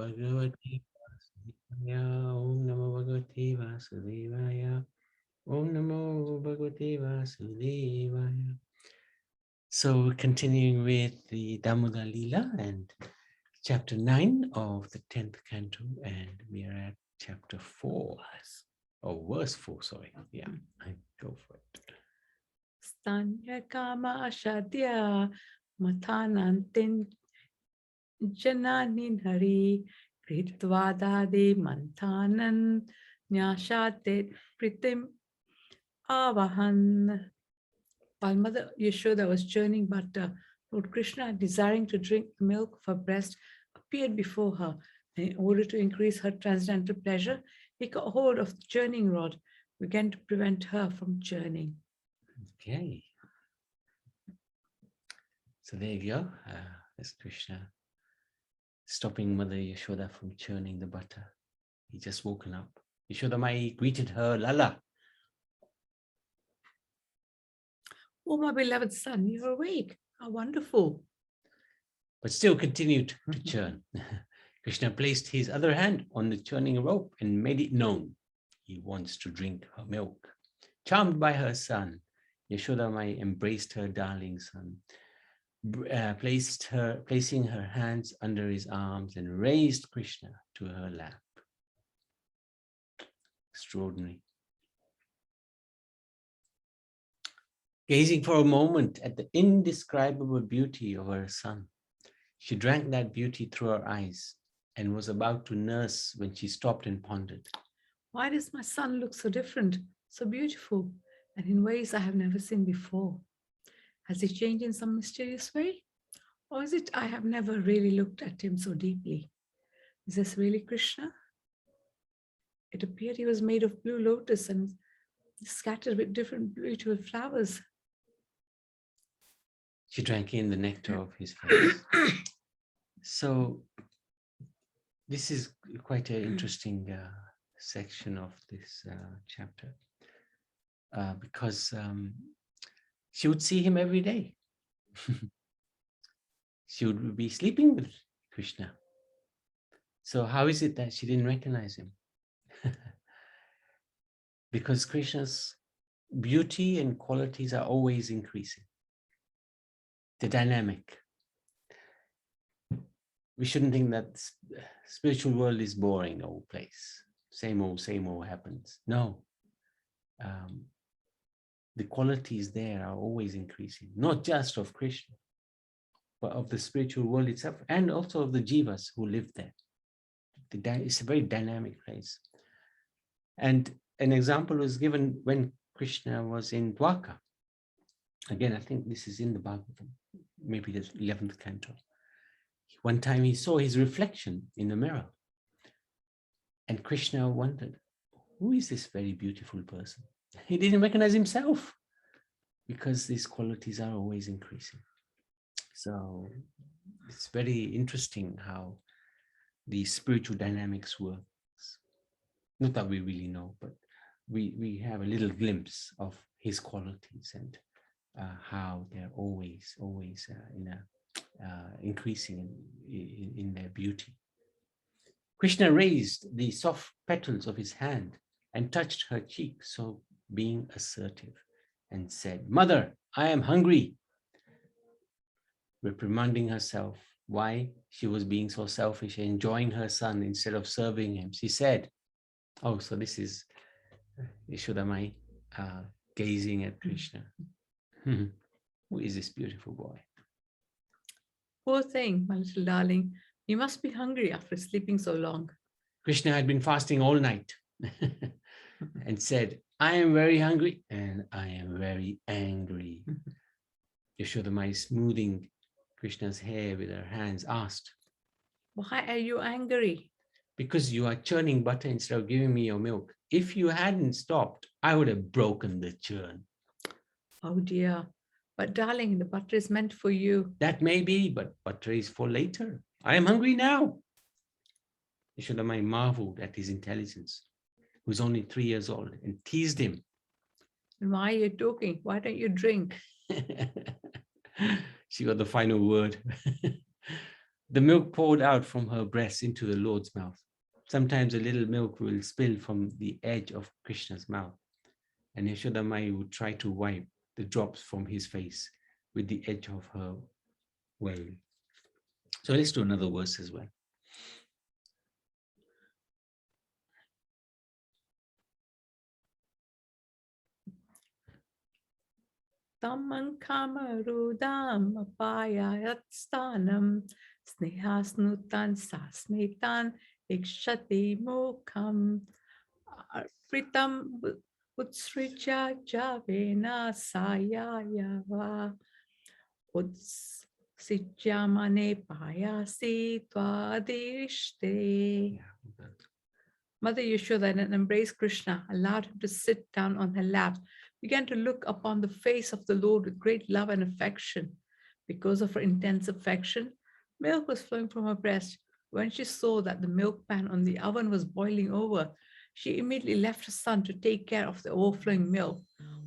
Bhagavate Vasudevaya. Om Namo Bhagavate Vasudevaya. Om Namo Bhagavate Vasudevaya. So we're continuing with the Damodara Lila and chapter 9 of the 10th canto, and we are at chapter 4, or verse 4, sorry. Yeah, I go for it. Stanya kama ashadya mathanantin jananin hari kritvadade manthanan nyashate pritim avahan. While Mother Yashoda was churning butter, Lord Krishna, desiring to drink the milk of her breast, appeared before her. And in order to increase her transcendental pleasure, he got hold of the churning rod, began to prevent her from churning. Okay. So there you go. There's Krishna stopping Mother Yashoda from churning the butter. He just woken up. Yashoda Mai greeted her, Lala. Oh, my beloved son, you're awake. How wonderful. But still continued to churn. Krishna placed his other hand on the churning rope and made it known he wants to drink her milk. Charmed by her son, Yashoda Mai embraced her darling son, placing her hands under his arms and raised Krishna to her lap. Extraordinary. Gazing for a moment at the indescribable beauty of her son, she drank that beauty through her eyes and was about to nurse when she stopped and pondered. Why does my son look so different, so beautiful, and in ways I have never seen before? Has he changed in some mysterious way? Or is it I have never really looked at him so deeply? Is this really Krishna? It appeared he was made of blue lotus and scattered with different beautiful flowers. She drank in the nectar of his face. So this is quite an interesting section of this chapter because she would see him every day. She would be sleeping with Krishna. So how is it that she didn't recognize him? Because Krishna's beauty and qualities are always increasing. The dynamic. We shouldn't think that spiritual world is boring old place. Same old happens. No. The qualities there are always increasing, not just of Krishna, but of the spiritual world itself, and also of the jivas who live there. It's a very dynamic place. And an example was given when Krishna was in Dwarka. Again, I think this is in the Bhagavatam, maybe the 11th canto. One time he saw his reflection in the mirror. And Krishna wondered, who is this very beautiful person? He didn't recognize himself because these qualities are always increasing. So it's very interesting how the spiritual dynamics works. Not that we really know, but we have a little glimpse of his qualities and how they're always increasing in their beauty. Krishna raised the soft petals of his hand and touched her cheek, so being assertive, and said, "Mother, I am hungry," reprimanding herself why she was being so selfish and enjoying her son instead of serving him. She said, oh, so this is Yashoda Mai gazing at Krishna. Who is this beautiful boy? Poor thing, my little darling. You must be hungry after sleeping so long. Krishna had been fasting all night and said, I am very hungry and I am very angry. Yashoda Mai, smoothing Krishna's hair with her hands, asked, Why are you angry? Because you are churning butter instead of giving me your milk. If you hadn't stopped, I would have broken the churn. Oh dear. But darling, the butter is meant for you. That may be, but butter is for later. I am hungry now. Yashoda Mai marveled at his intelligence, who was only 3 years old, and teased him. And why are you talking? Why don't you drink? She got the final word. The milk poured out from her breast into the Lord's mouth. Sometimes a little milk will spill from the edge of Krishna's mouth, and Yashoda Mai would try to wipe the drops from his face with the edge of her veil. So let's do another verse as well. Tamman kamarudam apayayatstanam snehasnutan sasmitan ikshati mukham pritam utsrija javena sayayava utsijamane payasi twadishte. Mother Yashoda then embraced Krishna, allowed him to sit down on her lap, began to look upon the face of the Lord with great love and affection. Because of her intense affection, milk was flowing from her breast. When she saw that the milk pan on the oven was boiling over, she immediately left her son to take care of the overflowing milk,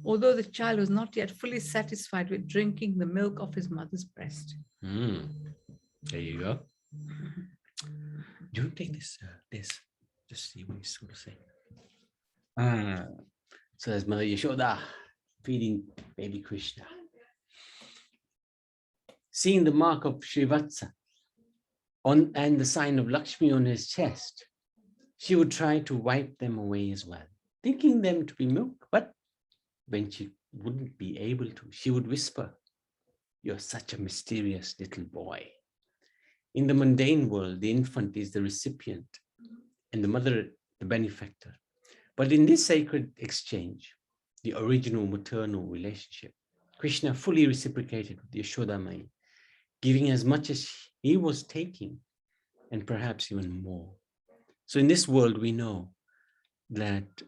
although the child was not yet fully satisfied with drinking the milk of his mother's breast. There you go. You take this, just see what he's going to say. So there's Mother Yashoda feeding baby Krishna. Seeing the mark of Srivatsa and the sign of Lakshmi on his chest, she would try to wipe them away as well, thinking them to be milk. But when she wouldn't be able to, she would whisper, "You're such a mysterious little boy." In the mundane world, the infant is the recipient and the mother the benefactor. But in this sacred exchange, the original maternal relationship, Krishna fully reciprocated with Yashoda Mai, giving as much as he was taking, and perhaps even more. So in this world, we know that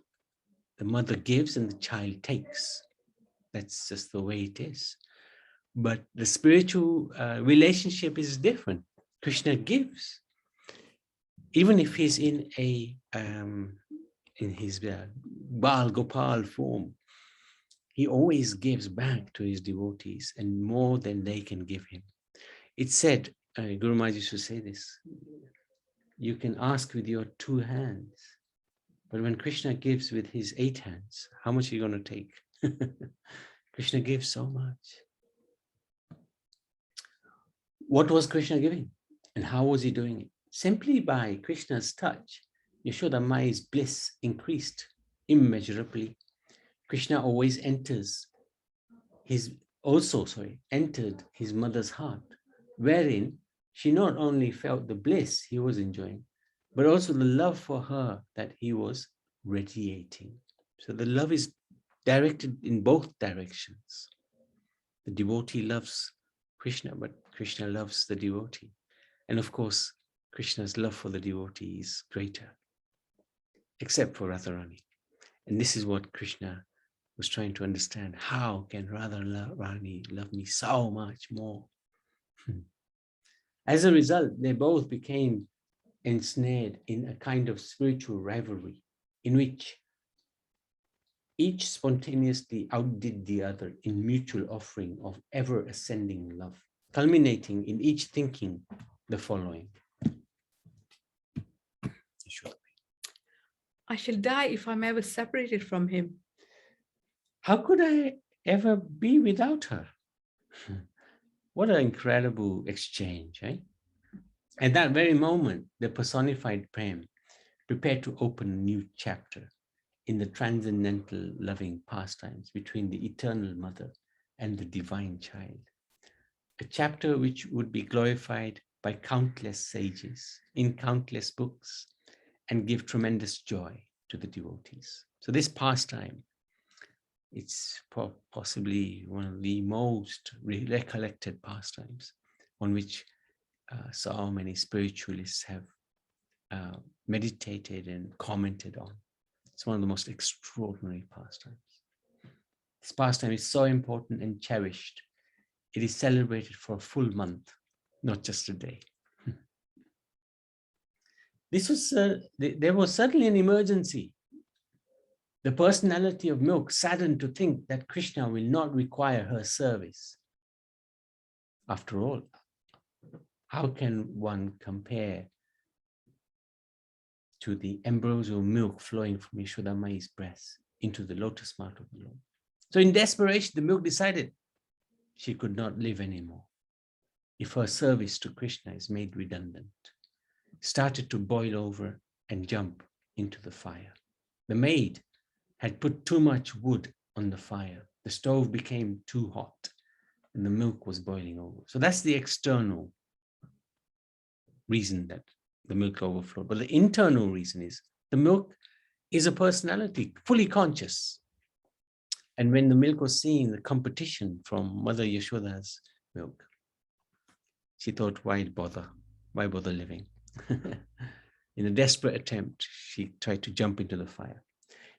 the mother gives and the child takes. That's just the way it is. But the spiritual relationship is different. Krishna gives, even if he's in his Bal Gopal form, he always gives back to his devotees and more than they can give him. It's said, Guru Maharaj used to say this, you can ask with your 2 hands, but when Krishna gives with his 8 hands, how much are you going to take? Krishna gives so much. What was Krishna giving? And how was he doing it? Simply by Krishna's touch, Yashoda Mai's bliss increased immeasurably. Krishna always entered his mother's heart, wherein she not only felt the bliss he was enjoying, but also the love for her that he was radiating. So the love is directed in both directions. The devotee loves Krishna, but Krishna loves the devotee. And of course, Krishna's love for the devotee is greater, except for Radharani. And this is what Krishna was trying to understand. How can Radharani love me so much more? As a result, they both became ensnared in a kind of spiritual rivalry in which each spontaneously outdid the other in mutual offering of ever-ascending love, culminating in each thinking the following. I shall die if I'm ever separated from him. How could I ever be without her? What an incredible exchange, eh? At that very moment, the personified Prem prepared to open a new chapter in the transcendental loving pastimes between the eternal mother and the divine child. A chapter which would be glorified by countless sages in countless books and give tremendous joy to the devotees. So this pastime, it's possibly one of the most recollected pastimes on which so many spiritualists have meditated and commented on. It's one of the most extraordinary pastimes. This pastime is so important and cherished. It is celebrated for a full month, not just a day. This was there was certainly an emergency. The personality of milk saddened to think that Krishna will not require her service. After all, how can one compare to the ambrosial milk flowing from Yashoda Mai's breast into the lotus mouth of the Lord? So in desperation, the milk decided she could not live anymore if her service to Krishna is made redundant, started to boil over and jump into the fire. The maid had put too much wood on the fire. The stove became too hot and the milk was boiling over. So that's the external reason that the milk overflowed. But the internal reason is the milk is a personality, fully conscious. And when the milk was seeing the competition from Mother Yashoda's milk, she thought, why bother? Why bother living? In a desperate attempt, she tried to jump into the fire.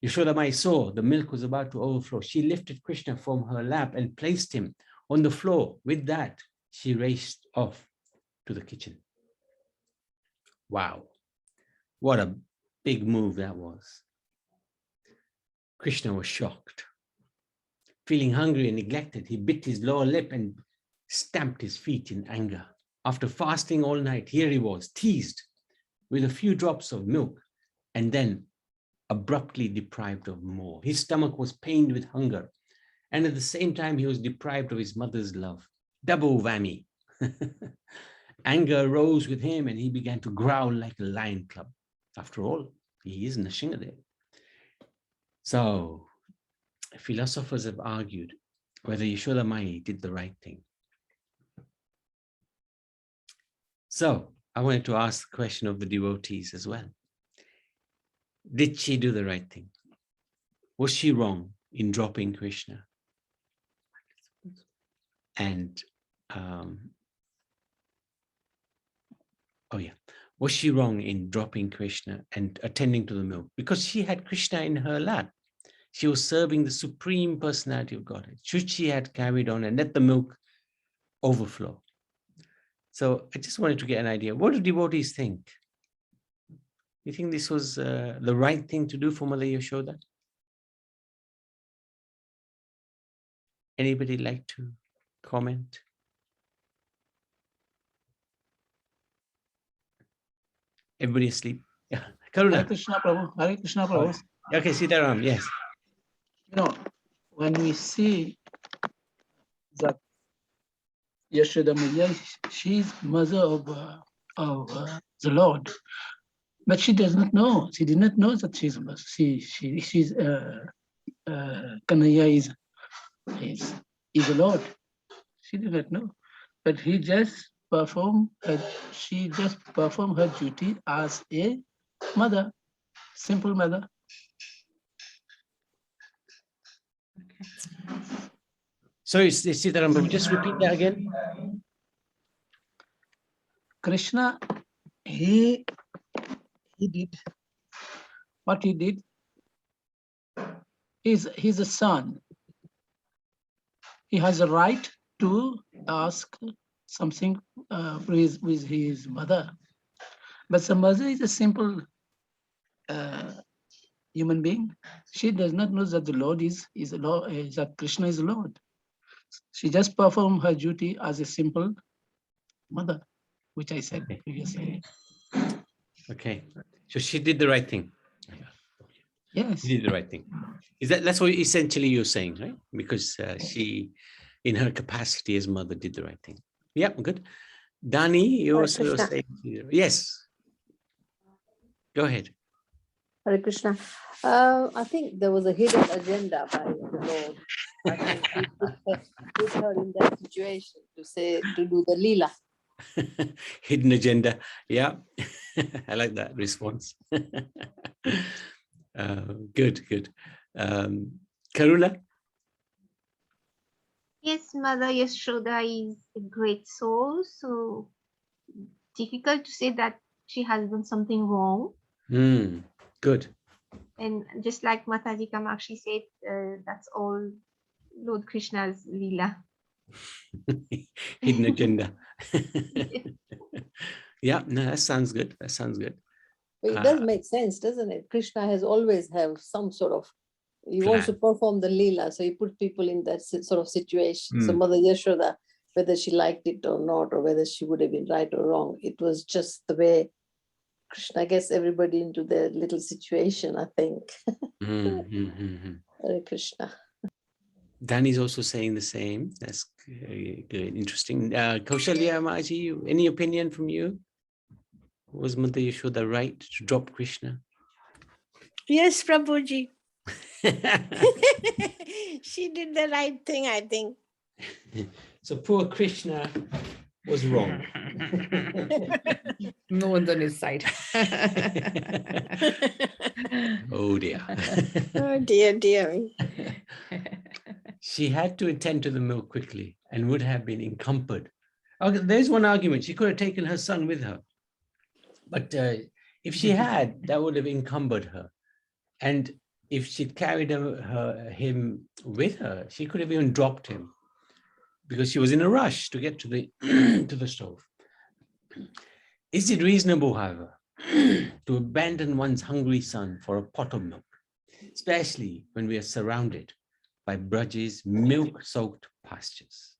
Yashoda Mai saw the milk was about to overflow. She lifted Krishna from her lap and placed him on the floor. With that, she raced off to the kitchen. Wow, what a big move that was. Krishna was shocked. Feeling hungry and neglected, he bit his lower lip and stamped his feet in anger. After fasting all night, here he was, teased with a few drops of milk and then abruptly deprived of more. His stomach was pained with hunger, and at the same time, he was deprived of his mother's love. Double whammy. Anger rose with him and he began to growl like a lion cub. After all, he is Nrsimhadev. So, philosophers have argued whether Yashoda Mai did the right thing. So, I wanted to ask the question of the devotees as well. Did she do the right thing? Was she wrong in dropping Krishna? And, was she wrong in dropping Krishna and attending to the milk? Because she had Krishna in her lap. She was serving the Supreme Personality of Godhead. Should she had carried on and let the milk overflow? So I just wanted to get an idea. What do devotees think? You think this was the right thing to do for Mother Yashoda? Anybody like to comment? Everybody asleep? Yeah. Hare Karuna. Krishna Prabhu. Hare Krishna Prabhu. Okay, Sitaram, yes. You know, when we see that Yashoda Maya, she's mother of the Lord, but she does not know. She did not know that she's Kanhaiya is the Lord. She did not know, but he just performed. She just performed her duty as a mother, simple mother. Sorry, Sitaram, but just repeat that again. Krishna, he did what he did. He's a son. He has a right to ask something with his mother. But the mother is a simple human being. She does not know that the Lord is the Lord, that Krishna is the Lord. She just performed her duty as a simple mother, which I said previously. Okay, so she did the right thing. Yes. She did the right thing. That's what essentially you're saying, right? Because she, in her capacity as mother, did the right thing. Yeah, good. Dani, you also saying, yes. Go ahead. Hare Krishna. I think there was a hidden agenda by the Lord. I think he put her in that situation to do the Lila. Hidden agenda. Yeah, I like that response. Good. Karuna? Yes, Mother Yashoda is a great soul, so difficult to say that she has done something wrong. Good. And just like Mataji Kamakshi said, that's all Lord Krishna's Lila. Hidden agenda. Yeah, no, that sounds good. That sounds good. But it does make sense, doesn't it? Krishna has always have some sort of, he wants to perform the Leela, so he put people in that sort of situation. So Mother Yashoda whether she liked it or not, or whether she would have been right or wrong. It was just the way Krishna gets everybody into their little situation, I think. Hare Krishna. Danny's also saying the same. That's good, interesting. Kaushalya Maji, any opinion from you? Was Mother Yashoda right to drop Krishna? Yes, Prabhuji. She did the right thing, I think. So poor Krishna was wrong. No one's on his side. Oh dear. Oh dear, dear me. She had to attend to the milk quickly and would have been encumbered. Okay, there's one argument. She could have taken her son with her. But if she had, that would have encumbered her. And if she'd carried him with her, she could have even dropped him because she was in a rush to get to the, to the stove. Is it reasonable, however, to abandon one's hungry son for a pot of milk, especially when we are surrounded by Braj's milk-soaked pastures?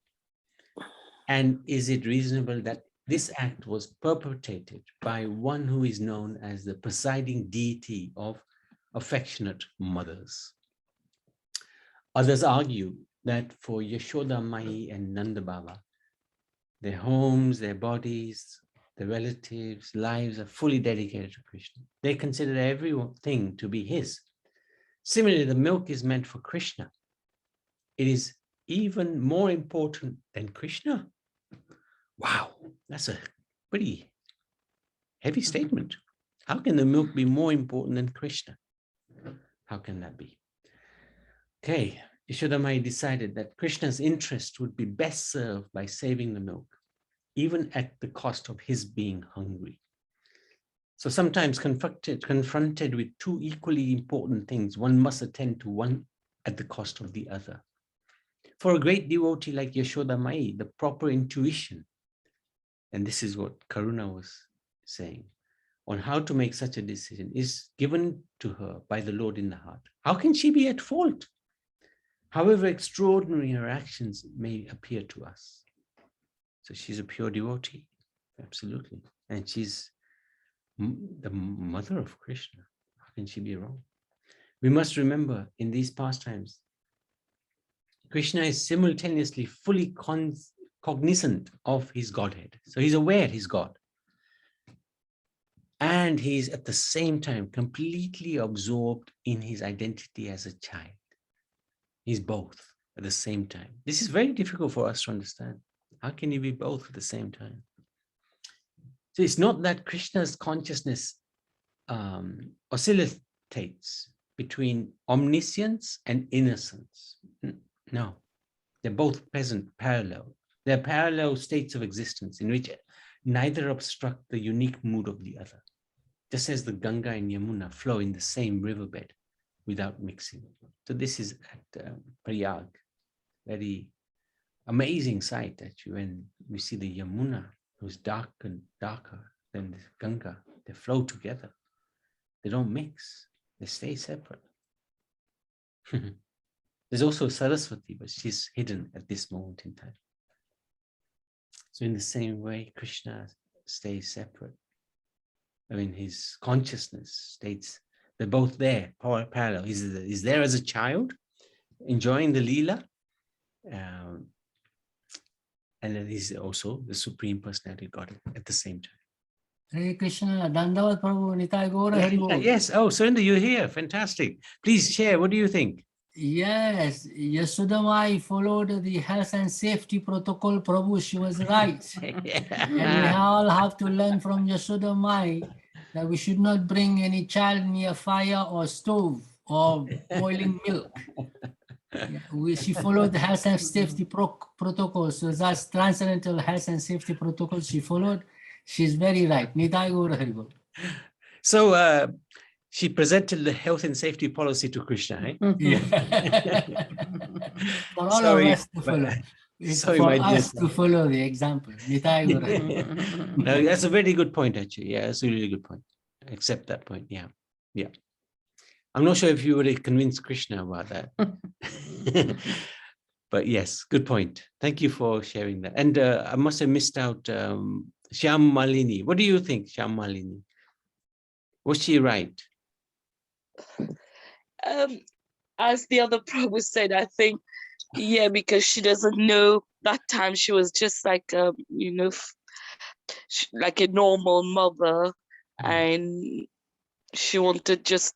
And is it reasonable that this act was perpetrated by one who is known as the presiding deity of affectionate mothers? Others argue that for Yashoda Mai and Nanda Baba, their homes, their bodies, their relatives, lives are fully dedicated to Krishna. They consider everything to be his. Similarly, the milk is meant for Krishna. It is even more important than Krishna. Wow, that's a pretty heavy statement. How can the milk be more important than Krishna? How can that be? Okay, Yashoda Mai decided that Krishna's interest would be best served by saving the milk, even at the cost of his being hungry. So sometimes confronted with two equally important things, one must attend to one at the cost of the other. For a great devotee like Yashoda Mai, the proper intuition, and this is what Karuna was saying, on how to make such a decision is given to her by the Lord in the heart. How can she be at fault? However extraordinary her actions may appear to us. So she's a pure devotee, absolutely. And she's the mother of Krishna. How can she be wrong? We must remember in these pastimes, Krishna is simultaneously fully cognizant of his Godhead. So he's aware he's God. And he's at the same time completely absorbed in his identity as a child. He's both at the same time. This is very difficult for us to understand. How can you be both at the same time? So it's not that Krishna's consciousness oscillates between omniscience and innocence. No, they're both present parallel. They're parallel states of existence in which neither obstruct the unique mood of the other. Just as the Ganga and Yamuna flow in the same riverbed without mixing. So this is at Prayag, very amazing sight actually when we see the Yamuna, who's dark and darker than the Ganga. They flow together. They don't mix. They stay separate. There's also Saraswati, but she's hidden at this moment in time. So in the same way, Krishna stays separate. I mean, his consciousness states they're both there, parallel. He's there as a child, enjoying the Lila, and then he's also the Supreme Personality Godhead at the same time. Hare Krishna, Dandavat Prabhu, Nitai Gaura Hari Bol. Yes, oh, Surinder, you're here, fantastic. Please share, what do you think? Yes, Yashoda Mai followed the health and safety protocol, Prabhu, she was right. And we all have to learn from Yashoda Mai that we should not bring any child near fire or stove or boiling milk. She followed the health and safety protocol. So that's transcendental health and safety protocol she followed. She's very right. Nitai Gaura Hari Bol. So she presented the health and safety policy to Krishna, eh? Yeah. For all Sorry, of us to follow. It's sorry, for my dear us to follow the example. Nitai Gaura Hari Bol. No, that's a very good point, actually. Yeah, that's a really good point. I accept that point. Yeah. Yeah. I'm not sure if you would have convinced Krishna about that. But yes, good point. Thank you for sharing that. And I must have missed out Shyam Malini. What do you think, Shyam Malini? Was she right? As the other Prabhu said, I think, yeah, because she doesn't know that time she was just like, like a normal mother, and she wanted just,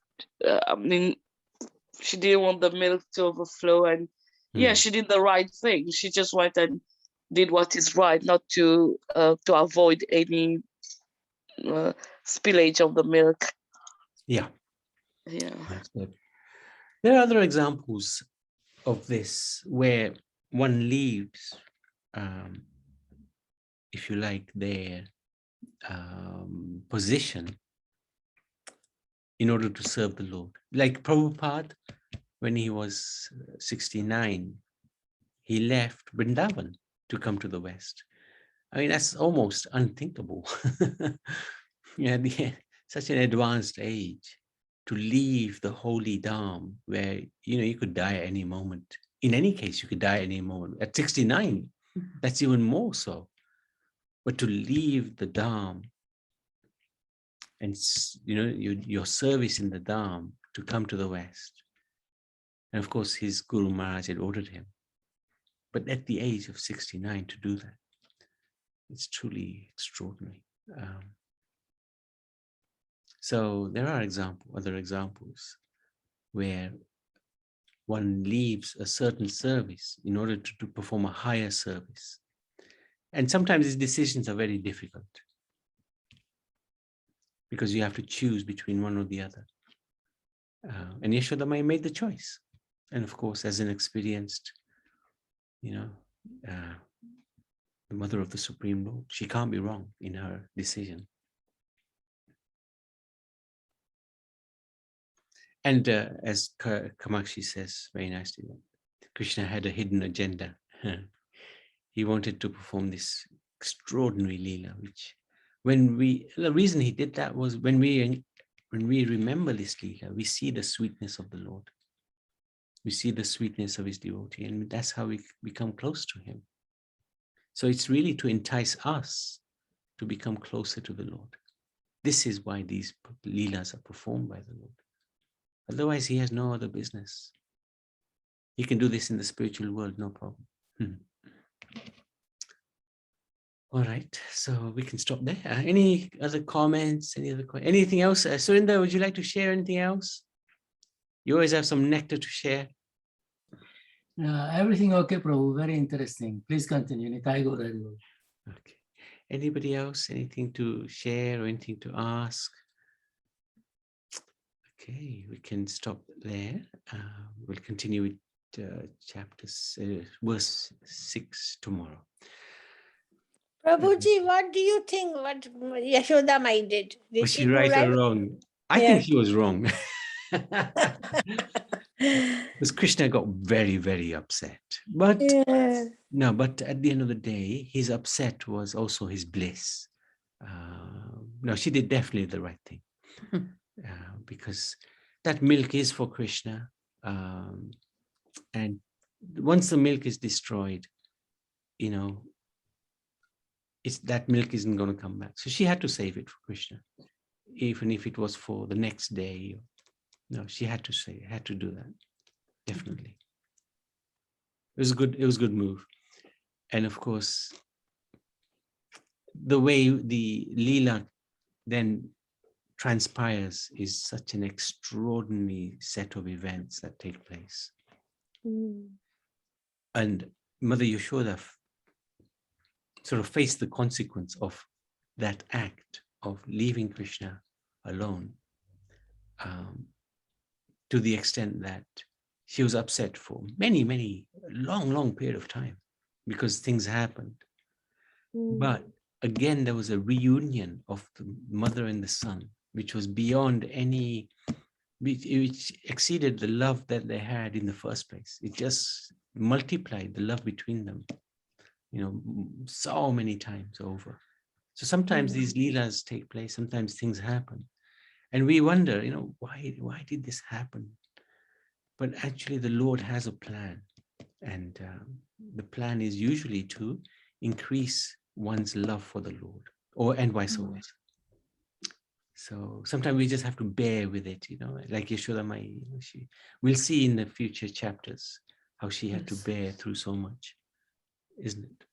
she didn't want the milk to overflow, and yeah, she did the right thing. She just went and did what is right, not to avoid any spillage of the milk. Yeah. Yeah. That's good. There are other examples of this where one leaves, if you like, their position in order to serve the Lord. Like Prabhupada, when he was 69, he left Vrindavan to come to the West. I mean, that's almost unthinkable. Yeah, such an advanced age to leave the holy Dham where, you could die at any moment. In any case, you could die at any moment. At 69, that's even more so. But to leave the Dham and, your service in the Dham to come to the West. And of course, his Guru Maharaj had ordered him. But at the age of 69 to do that, it's truly extraordinary. So there are other examples where one leaves a certain service in order to perform a higher service. And sometimes these decisions are very difficult because you have to choose between one or the other. And Yashoda Mai made the choice. And of course, as an experienced, the mother of the Supreme Lord, she can't be wrong in her decision. And as Kamakshi says very nicely, Krishna had a hidden agenda. He wanted to perform this extraordinary Lila, which the reason he did that was when we remember this Lila, we see the sweetness of the Lord. We see the sweetness of his devotee, and that's how we become close to him. So it's really to entice us to become closer to the Lord. This is why these Leelas are performed by the Lord. Otherwise, he has no other business. He can do this in the spiritual world, no problem. All right, so we can stop there. Any other comments? Anything else? Surinder, would you like to share anything else? You always have some nectar to share. Everything okay, Prabhu. Very interesting. Please continue. Nitai Gaur Hari Bol. Okay. Anybody else? Anything to share or anything to ask? Okay, we can stop there. We'll continue with verse 6 tomorrow. Prabhuji, what do you think what Yashoda Mai did? Did Was she she do right right? or wrong? I think she was wrong. Because Krishna got very, very upset. But no, but at the end of the day, his upset was also his bliss. No, she did definitely the right thing. Because that milk is for Krishna. And once the milk is destroyed, that milk isn't going to come back. So she had to save it for Krishna, even if it was for the next day. No, she had to do that. Definitely. It was a good move. And of course, the way the Lila then transpires is such an extraordinary set of events that take place. And Mother Yashoda sort of faced the consequence of that act of leaving Krishna alone, to the extent that she was upset for many, long period of time because things happened. But again, there was a reunion of the mother and the son, which was beyond which exceeded the love that they had in the first place. It just multiplied the love between them, so many times over. So sometimes these Leelas take place, sometimes things happen. And we wonder, why did this happen? But actually the Lord has a plan. And the plan is usually to increase one's love for the Lord, and vice versa. So sometimes we just have to bear with it, like Yashoda Mai. We'll see in the future chapters how she had to bear through so much, isn't it?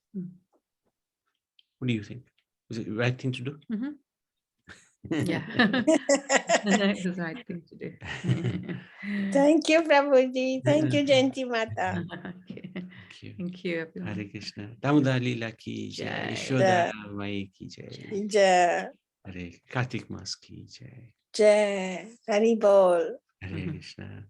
What do you think? Was it the right thing to do? Yeah. It was the right thing to do. Thank you, Prabhuji. Thank you, Jayanti Mata. Okay. Thank you. Thank you, everyone. Hare Krishna. Damodara Lila ki jai. Jai. Yashoda Mai ki jai. Jai, Hare Kartik Mas ki jai. Jai, Hari Bol. Hare Krishna.